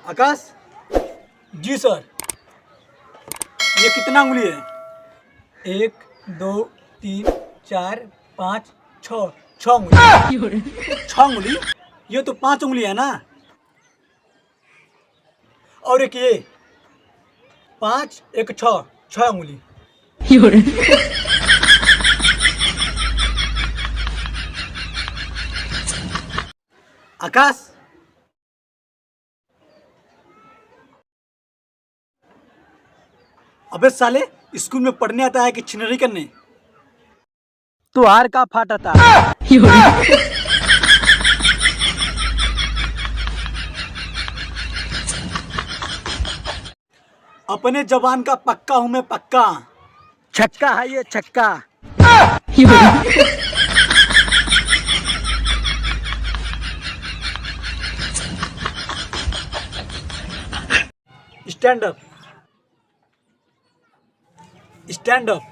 आकाश। जी sir. ये कितना उंगली है? 1 2 3 4 5 6 6 उंगली। 6 उंगली? ये तो 5 उंगली है ना। और एक ये 5 1 6 6 उंगली। आकाश। अबे साले, स्कूल में पढ़ने आता है कि छिनरी करने? तो हार का फाटा था। अपने जवान का पक्का हूं मैं, पक्का। छक्का है ये, छक्का। Stand up, stand up.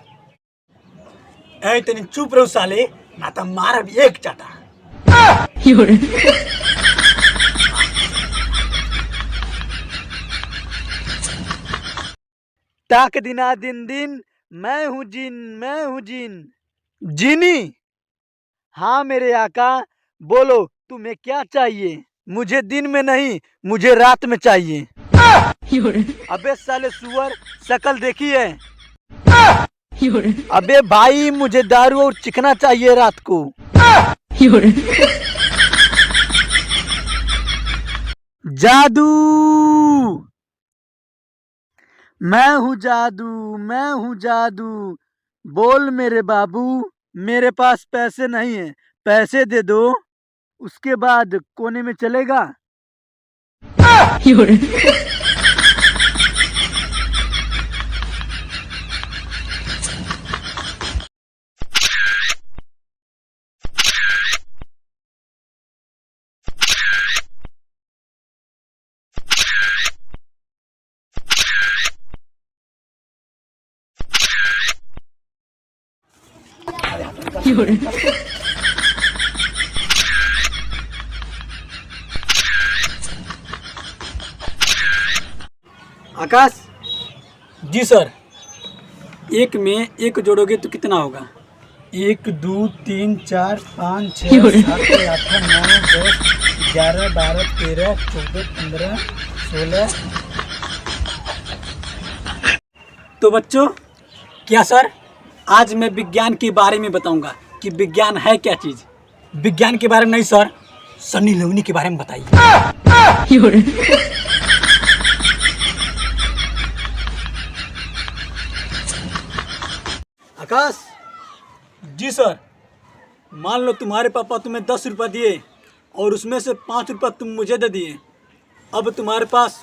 ऐ तनी चुप रहो साले, ना तो मार भी एक चाटा। ताक दिना दिन दिन, मैं हूँ जिन, मैं हूँ जिन। जिनी? हाँ मेरे आका, बोलो तुम्हें क्या चाहिए? मुझे दिन में नहीं, मुझे रात में चाहिए। अबे साले सुअर, शकल देखी है? अबे भाई, मुझे दारू और चिकना चाहिए रात को। जादू। मैं हूँ जादू, मैं हूँ जादू। बोल मेरे बाबू, मेरे पास पैसे नहीं है, पैसे दे दो, उसके बाद कोने में चलेगा। आकाश। जी सर। एक में एक जोड़ोगे तो कितना होगा? 1 2 3 4 5 6 7 8 9 10 11 12 13 14 15 16। तो बच्चों, क्या सर, आज मैं विज्ञान के बारे में बताऊंगा कि विज्ञान है क्या चीज। विज्ञान के बारे में नहीं सर, सनी लियोनी के बारे में बताइए। आकाश। जी सर। मान लो तुम्हारे पापा तुम्हें 10 रुपये दिए और उसमें से 5 रुपये तुम मुझे दे दिए। अब तुम्हारे पास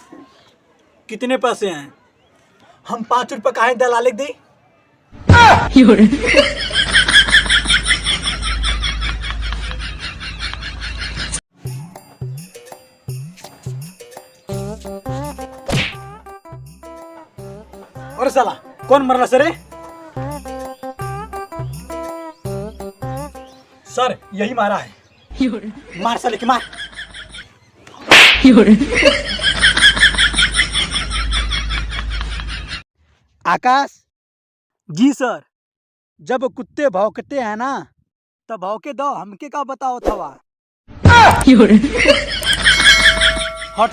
कितने पैसे हैं? हम 5 रुपये काहे दलाली दी? और साला कौन मरला सर? सर यही मारा है। मार साले की मार। आकाश। जी सर। जब कुत्ते भौंकते हैं ना, तब भौंके दो, हमके का बताओ थवा। हट।